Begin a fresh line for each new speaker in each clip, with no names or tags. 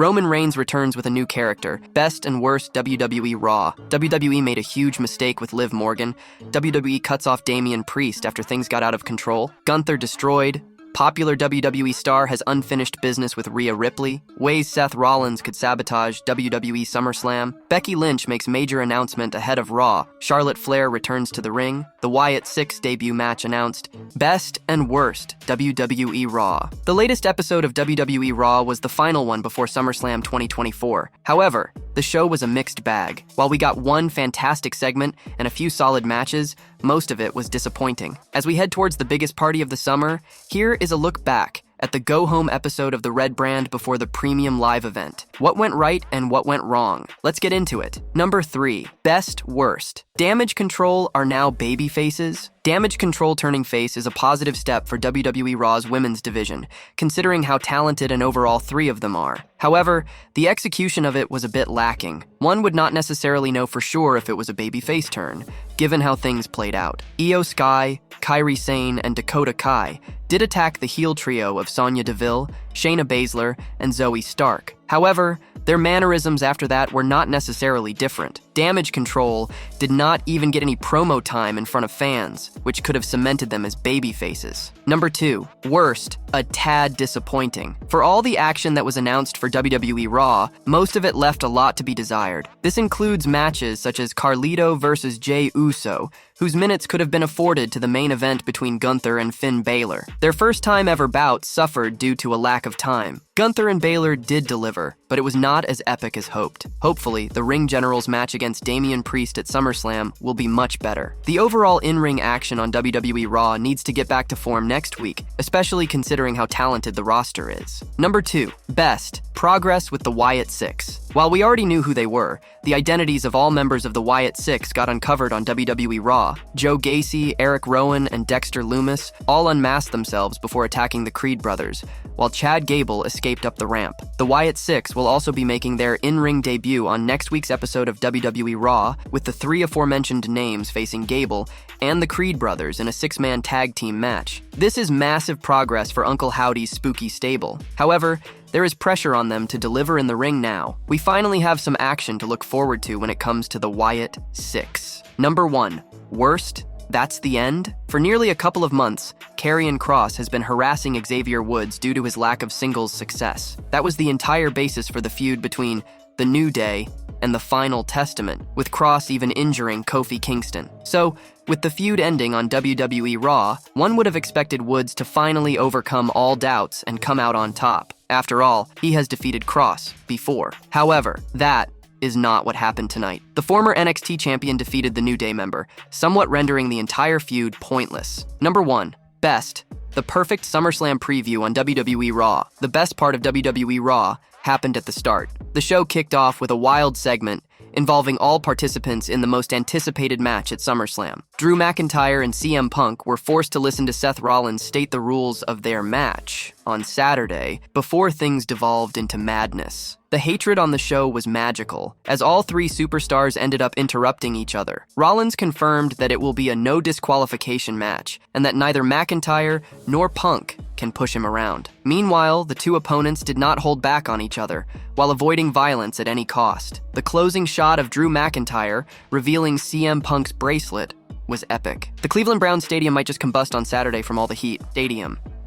Roman Reigns returns with a new character, Best and Worst WWE RAW. WWE made a huge mistake with Liv Morgan. WWE cuts off Damian Priest after things got out of control. Gunther destroyed. Popular WWE star has unfinished business with Rhea Ripley. Ways Seth Rollins could sabotage WWE SummerSlam. Becky Lynch makes major announcement ahead of Raw. Charlotte Flair returns to the ring. The Wyatt Sicks debut match announced. Best and Worst WWE RAW. The latest episode of WWE RAW was the final one before SummerSlam 2024. However, the show was a mixed bag. While we got one fantastic segment and a few solid matches, most of it was disappointing. As we head towards the biggest party of the summer, here is a look back at the go-home episode of the Red Brand before the premium live event. What went right and what went wrong? Let's get into it. Number 3, Best Worst. Damage Control are now baby faces. Damage Control turning face is a positive step for WWE Raw's women's division, considering how talented and overall 3 of them are. However, the execution of it was a bit lacking. One would not necessarily know for sure if it was a babyface turn, given how things played out. Io Sky, Kairi Sane, and Dakota Kai did attack the heel trio of Sonya Deville, Shayna Baszler, and Zoe Stark. However, their mannerisms after that were not necessarily different. Damage Control did not even get any promo time in front of fans, which could have cemented them as baby faces. Number 2, Worst, a tad disappointing. For all the action that was announced for WWE Raw, most of it left a lot to be desired. This includes matches such as Carlito versus Jey Uso, whose minutes could have been afforded to the main event between Gunther and Finn Balor. Their first time ever bout suffered due to a lack of time. Gunther and Balor did deliver, but it was not as epic as hoped. Hopefully, the Ring Generals match against Damian Priest at SummerSlam will be much better. The overall in-ring action on WWE Raw needs to get back to form next week, especially considering how talented the roster is. Number 2, Best, Progress with the Wyatt Sicks. While we already knew who they were, the identities of all members of the Wyatt Sicks got uncovered on WWE Raw. Joe Gacy, Eric Rowan, and Dexter Lumis all unmasked themselves before attacking the Creed brothers, while Chad Gable escaped up the ramp. The Wyatt Sicks will also be making their in-ring debut on next week's episode of WWE Raw, with the 3 aforementioned names facing Gable and the Creed brothers in a 6-man tag team match. This is massive progress for Uncle Howdy's spooky stable. However, there is pressure on them to deliver in the ring now. We finally have some action to look forward to when it comes to the Wyatt Sicks. Number 1, Worst, That's the End? For nearly a couple of months, Karrion Kross has been harassing Xavier Woods due to his lack of singles success. That was the entire basis for the feud between The New Day and The Final Testament, with Kross even injuring Kofi Kingston. So, with the feud ending on WWE Raw, one would have expected Woods to finally overcome all doubts and come out on top. After all, he has defeated Kross before. However, that is not what happened tonight. The former NXT champion defeated the New Day member, somewhat rendering the entire feud pointless. Number 1, Best, the perfect SummerSlam preview on WWE Raw. The best part of WWE Raw happened at the start. The show kicked off with a wild segment involving all participants in the most anticipated match at SummerSlam. Drew McIntyre and CM Punk were forced to listen to Seth Rollins state the rules of their match on Saturday before things devolved into madness. The hatred on the show was magical, as all 3 superstars ended up interrupting each other. Rollins confirmed that it will be a no disqualification match, and that neither McIntyre nor Punk can push him around. Meanwhile, the 2 opponents did not hold back on each other, while avoiding violence at any cost. The closing shot of Drew McIntyre, revealing CM Punk's bracelet, was epic. The Cleveland Browns Stadium might just combust on Saturday from all the heat.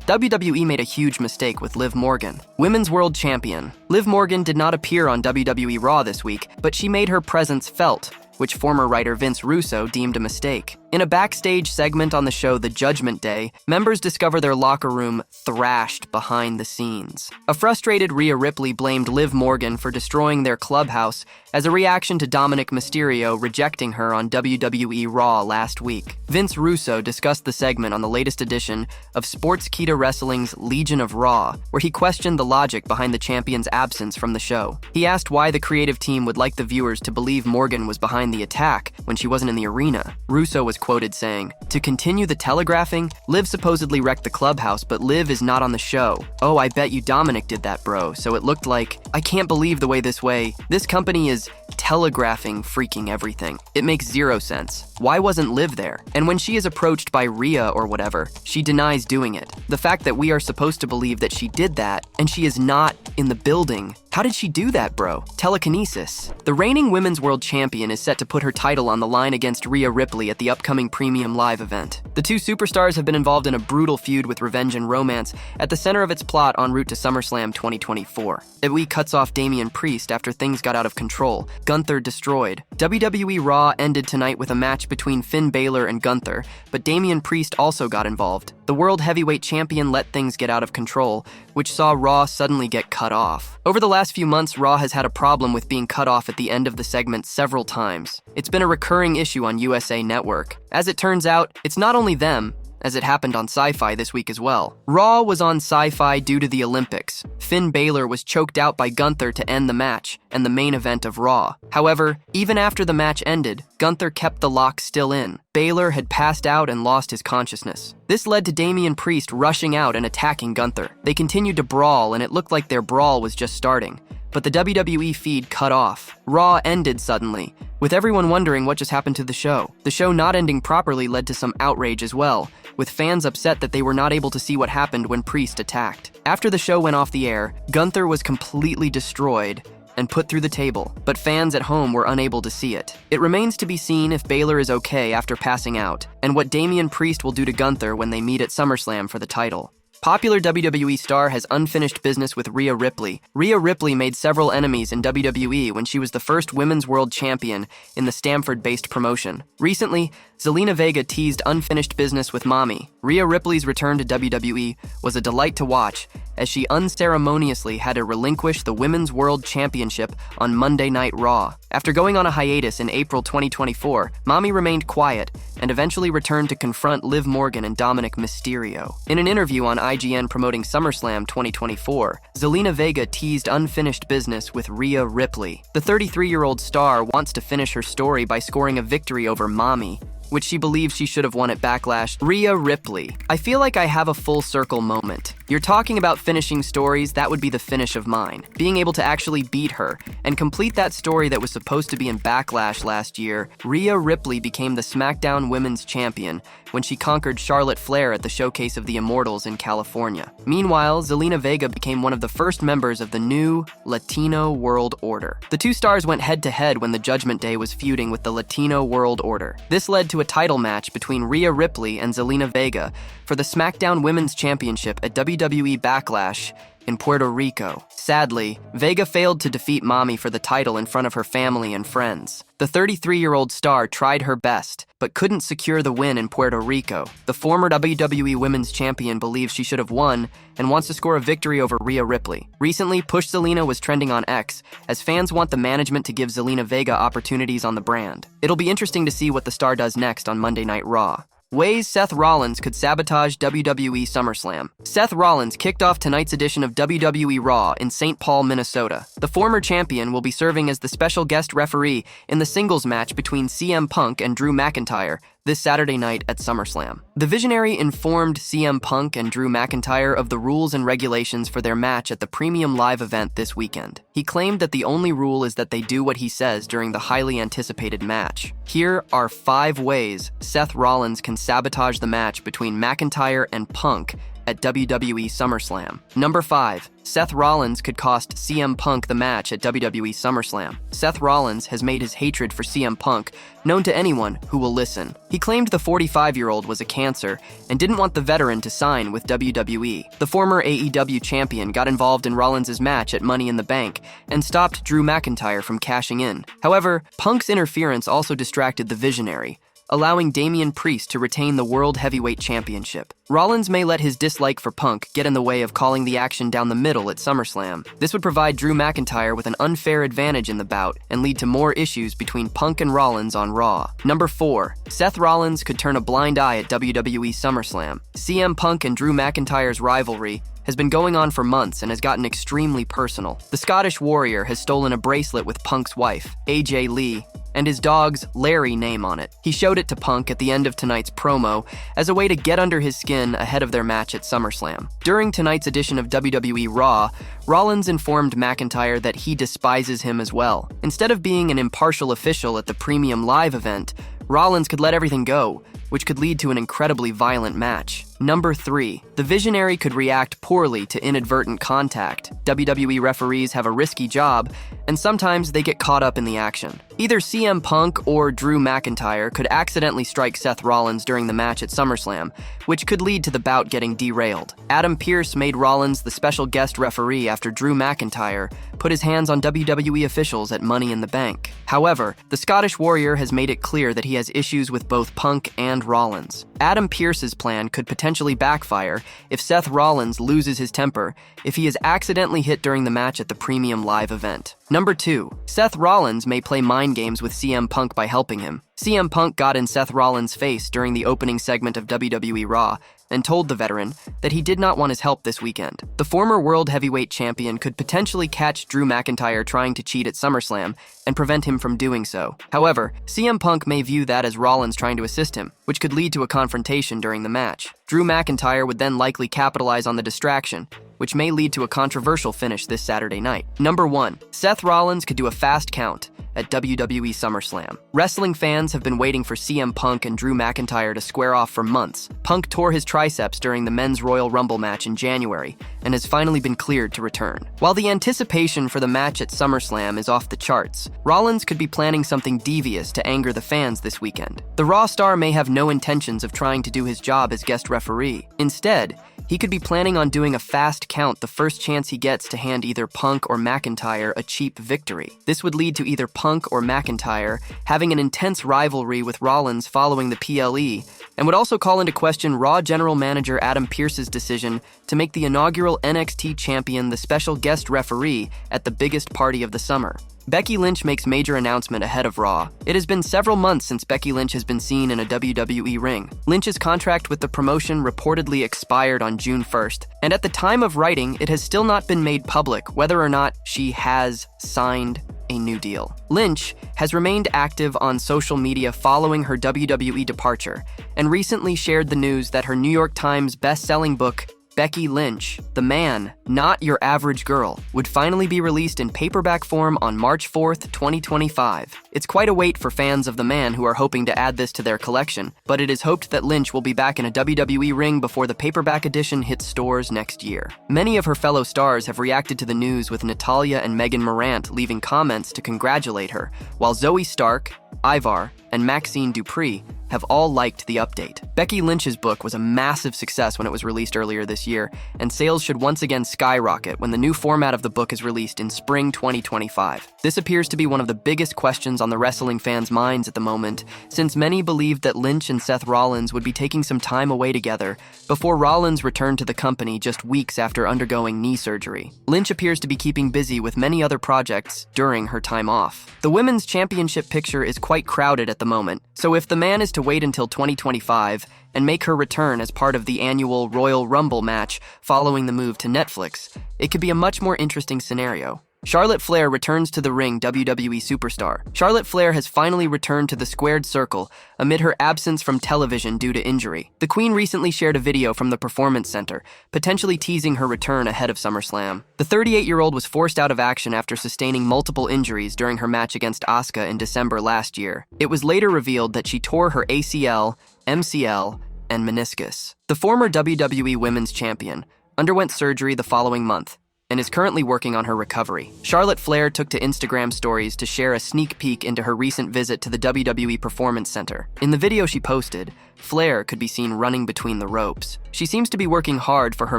WWE made a huge mistake with Liv Morgan, Women's World Champion. Liv Morgan did not appear on WWE Raw this week, but she made her presence felt, which former writer Vince Russo deemed a mistake. In a backstage segment on the show The Judgment Day, members discover their locker room thrashed behind the scenes. A frustrated Rhea Ripley blamed Liv Morgan for destroying their clubhouse as a reaction to Dominic Mysterio rejecting her on WWE Raw last week. Vince Russo discussed the segment on the latest edition of Sportskeeda Wrestling's Legion of Raw, where he questioned the logic behind the champion's absence from the show. He asked why the creative team would like the viewers to believe Morgan was behind the attack when she wasn't in the arena. Russo was quoted saying, "To continue the telegraphing, Liv supposedly wrecked the clubhouse, but Liv is not on the show. Oh, I bet you Dominic did that, bro. So it looked like, I can't believe the way this company is telegraphing freaking everything. It makes zero sense. Why wasn't Liv there? And when she is approached by Rhea or whatever, she denies doing it. The fact that we are supposed to believe that she did that, and she is not in the building, How did she do that, bro? Telekinesis. The reigning Women's World Champion is set to put her title on the line against Rhea Ripley at the upcoming Premium Live event. The two superstars have been involved in a brutal feud with revenge and romance at the center of its plot en route to SummerSlam 2024. WWE cuts off Damian Priest after things got out of control. Gunther destroyed. WWE Raw ended tonight with a match between Finn Balor and Gunther, but Damian Priest also got involved. The World Heavyweight Champion let things get out of control, which saw Raw suddenly get cut off. Over the last few months, Raw has had a problem with being cut off at the end of the segment several times. It's been a recurring issue on USA Network. As it turns out, it's not only them, as it happened on Sci-Fi this week as well. Raw was on Sci-Fi due to the Olympics. Finn Balor was choked out by Gunther to end the match and the main event of Raw. However, even after the match ended, Gunther kept the lock still in. Balor had passed out and lost his consciousness. This led to Damian Priest rushing out and attacking Gunther. They continued to brawl, and it looked like their brawl was just starting. But the WWE feed cut off. Raw ended suddenly, with everyone wondering what just happened to the show. The show not ending properly led to some outrage as well, with fans upset that they were not able to see what happened when Priest attacked. After the show went off the air, Gunther was completely destroyed and put through the table, but fans at home were unable to see it. It remains to be seen if Balor is okay after passing out, and what Damian Priest will do to Gunther when they meet at SummerSlam for the title. Popular WWE star has unfinished business with Rhea Ripley. Rhea Ripley made several enemies in WWE when she was the first Women's World Champion in the Stamford-based promotion. Recently, Zelina Vega teased unfinished business with Mommy. Rhea Ripley's return to WWE was a delight to watch, as she unceremoniously had to relinquish the Women's World Championship on Monday Night Raw. After going on a hiatus in April 2024, Mommy remained quiet and eventually returned to confront Liv Morgan and Dominic Mysterio. In an interview on IGN promoting SummerSlam 2024, Zelina Vega teased unfinished business with Rhea Ripley. The 33-year-old star wants to finish her story by scoring a victory over Mommy, which she believes she should have won at Backlash. Rhea Ripley. I feel like I have a full circle moment. You're talking about finishing stories, that would be the finish of mine. Being able to actually beat her and complete that story that was supposed to be in Backlash last year. Rhea Ripley became the SmackDown Women's Champion when she conquered Charlotte Flair at the Showcase of the Immortals in California. Meanwhile, Zelina Vega became one of the first members of the new Latino World Order. The two stars went head-to-head when the Judgment Day was feuding with the Latino World Order. This led to a title match between Rhea Ripley and Zelina Vega for the SmackDown Women's Championship at WWE Backlash in Puerto Rico. Sadly, Vega failed to defeat Mommy for the title in front of her family and friends. The 33-year-old star tried her best, but couldn't secure the win in Puerto Rico. The former WWE Women's Champion believes she should have won and wants to score a victory over Rhea Ripley. Recently, Push Zelina was trending on X, as fans want the management to give Zelina Vega opportunities on the brand. It'll be interesting to see what the star does next on Monday Night Raw. Ways Seth Rollins could sabotage WWE SummerSlam. Seth Rollins kicked off tonight's edition of WWE Raw in St. Paul, Minnesota. The former champion will be serving as the special guest referee in the singles match between CM Punk and Drew McIntyre this Saturday night at SummerSlam. The Visionary informed CM Punk and Drew McIntyre of the rules and regulations for their match at the Premium Live event this weekend. He claimed that the only rule is that they do what he says during the highly anticipated match. Here are 5 ways Seth Rollins can sabotage the match between McIntyre and Punk at WWE SummerSlam. Number 5. Seth Rollins could cost CM Punk the match at WWE SummerSlam. Seth Rollins has made his hatred for CM Punk known to anyone who will listen. He claimed the 45-year-old was a cancer and didn't want the veteran to sign with WWE. The former AEW champion got involved in Rollins' match at Money in the Bank and stopped Drew McIntyre from cashing in. However, Punk's interference also distracted the Visionary, allowing Damian Priest to retain the World Heavyweight Championship. Rollins may let his dislike for Punk get in the way of calling the action down the middle at SummerSlam. This would provide Drew McIntyre with an unfair advantage in the bout and lead to more issues between Punk and Rollins on Raw. Number 4. Seth Rollins could turn a blind eye at WWE SummerSlam. CM Punk and Drew McIntyre's rivalry has been going on for months and has gotten extremely personal. The Scottish Warrior has stolen a bracelet with Punk's wife, AJ Lee, and his dog's Larry name on it. He showed it to Punk at the end of tonight's promo as a way to get under his skin ahead of their match at SummerSlam. During tonight's edition of WWE Raw, Rollins informed McIntyre that he despises him as well. Instead of being an impartial official at the Premium Live event, Rollins could let everything go, which could lead to an incredibly violent match. Number 3. The Visionary could react poorly to inadvertent contact. WWE referees have a risky job, and sometimes they get caught up in the action. Either CM Punk or Drew McIntyre could accidentally strike Seth Rollins during the match at SummerSlam, which could lead to the bout getting derailed. Adam Pearce made Rollins the special guest referee after Drew McIntyre put his hands on WWE officials at Money in the Bank. However, the Scottish Warrior has made it clear that he has issues with both Punk and Rollins. Adam Pearce's plan could potentially backfire if Seth Rollins loses his temper if he is accidentally hit during the match at the Premium Live event. Number 2. Seth Rollins may play mind games with CM Punk by helping him. CM Punk got in Seth Rollins' face during the opening segment of WWE RAW and told the veteran that he did not want his help this weekend. The former World Heavyweight Champion could potentially catch Drew McIntyre trying to cheat at SummerSlam and prevent him from doing so. However, CM Punk may view that as Rollins trying to assist him, which could lead to a confrontation during the match. Drew McIntyre would then likely capitalize on the distraction, which may lead to a controversial finish this Saturday night. Number 1. Seth Rollins could do a fast count at WWE SummerSlam. Wrestling fans have been waiting for CM Punk and Drew McIntyre to square off for months. Punk tore his triceps during the Men's Royal Rumble match in January and has finally been cleared to return. While the anticipation for the match at SummerSlam is off the charts, Rollins could be planning something devious to anger the fans this weekend. The Raw star may have no intentions of trying to do his job as guest referee. Instead, he could be planning on doing a fast count the first chance he gets to hand either Punk or McIntyre a cheap victory. This would lead to either Punk or McIntyre having an intense rivalry with Rollins following the PLE, and would also call into question Raw General Manager Adam Pearce's decision to make the inaugural NXT champion the special guest referee at the biggest party of the summer. Becky Lynch makes major announcement ahead of Raw. It has been several months since Becky Lynch has been seen in a WWE ring. Lynch's contract with the promotion reportedly expired on June 1st, and at the time of writing, it has still not been made public whether or not she has signed a new deal. Lynch has remained active on social media following her WWE departure, and recently shared the news that her New York Times best-selling book, Becky Lynch, The Man, Not Your Average Girl, would finally be released in paperback form on March 4th, 2025. It's quite a wait for fans of The Man who are hoping to add this to their collection, but it is hoped that Lynch will be back in a WWE ring before the paperback edition hits stores next year. Many of her fellow stars have reacted to the news, with Natalya and Megan Morant leaving comments to congratulate her, while Zoe Stark, Ivar, and Maxine Dupree have all liked the update. Becky Lynch's book was a massive success when it was released earlier this year, and sales should once again skyrocket when the new format of the book is released in spring 2025. This appears to be one of the biggest questions on the wrestling fans' minds at the moment, since many believed that Lynch and Seth Rollins would be taking some time away together before Rollins returned to the company just weeks after undergoing knee surgery. Lynch appears to be keeping busy with many other projects during her time off. The women's championship picture is quite crowded at the moment, so if The Man is to wait until 2025 and make her return as part of the annual Royal Rumble match following the move to Netflix, it could be a much more interesting scenario. Charlotte Flair returns to the ring WWE superstar. Charlotte Flair has finally returned to the squared circle amid her absence from television due to injury. The Queen recently shared a video from the Performance Center, potentially teasing her return ahead of SummerSlam. The 38-year-old was forced out of action after sustaining multiple injuries during her match against Asuka in December last year. It was later revealed that she tore her ACL, MCL, and meniscus. The former WWE Women's Champion underwent surgery the following month and is currently working on her recovery. Charlotte Flair took to Instagram stories to share a sneak peek into her recent visit to the WWE Performance Center. In the video she posted, Flair could be seen running between the ropes. She seems to be working hard for her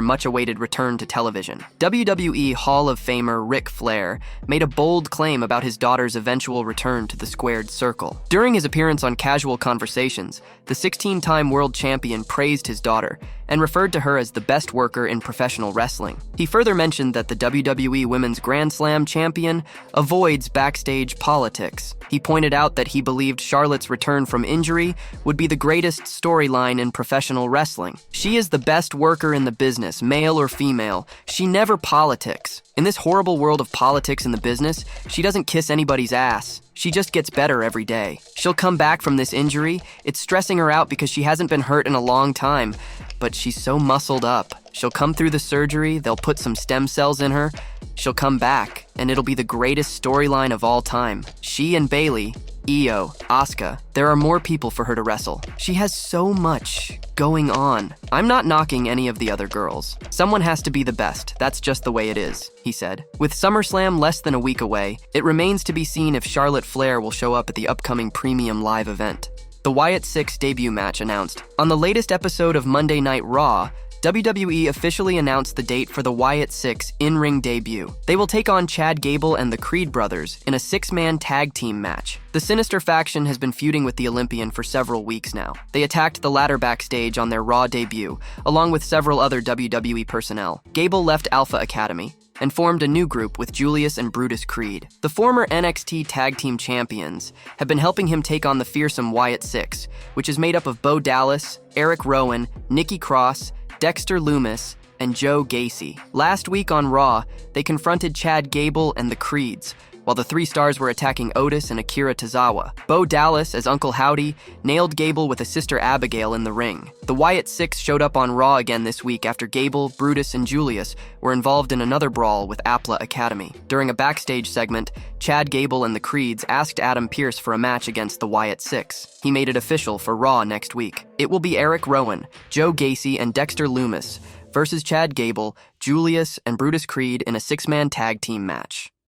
much-awaited return to television. WWE Hall of Famer Ric Flair made a bold claim about his daughter's eventual return to the squared circle. During his appearance on Casual Conversations, the 16-time world champion praised his daughter and referred to her as the best worker in professional wrestling. He further mentioned that the WWE Women's Grand Slam champion avoids backstage politics. He pointed out that he believed Charlotte's return from injury would be the greatest storyline in professional wrestling. She is the best worker in the business, male or female. She never politics. In this horrible world of politics in the business, she doesn't kiss anybody's ass. She just gets better every day. She'll come back from this injury. It's stressing her out because she hasn't been hurt in a long time, but she's so muscled up. She'll come through the surgery, they'll put some stem cells in her, she'll come back, and it'll be the greatest storyline of all time. She and Bayley, Io, Asuka, there are more people for her to wrestle. She has so much going on. I'm not knocking any of the other girls. Someone has to be the best. That's just the way it is, he said. With SummerSlam less than a week away, it remains to be seen if Charlotte Flair will show up at the upcoming premium live event. The Wyatt Sicks debut match announced. On the latest episode of Monday Night Raw, WWE officially announced the date for the Wyatt Sicks in-ring debut. They will take on Chad Gable and the Creed brothers in a 6-man tag team match. The Sinister faction has been feuding with the Olympian for several weeks now. They attacked the latter backstage on their Raw debut, along with several other WWE personnel. Gable left Alpha Academy and formed a new group with Julius and Brutus Creed. The former NXT Tag Team Champions have been helping him take on the fearsome Wyatt Sicks, which is made up of Bo Dallas, Eric Rowan, Nikki Cross, Dexter Lumis, and Joe Gacy. Last week on Raw, they confronted Chad Gable and the Creeds, while the 3 stars were attacking Otis and Akira Tozawa. Bo Dallas, as Uncle Howdy, nailed Gable with a sister Abigail in the ring. The Wyatt Sicks showed up on Raw again this week after Gable, Brutus, and Julius were involved in another brawl with Apla Academy. During a backstage segment, Chad Gable and the Creeds asked Adam Pearce for a match against the Wyatt Sicks. He made it official for Raw next week. It will be Eric Rowan, Joe Gacy, and Dexter Lumis versus Chad Gable, Julius, and Brutus Creed in a 6-man tag team match.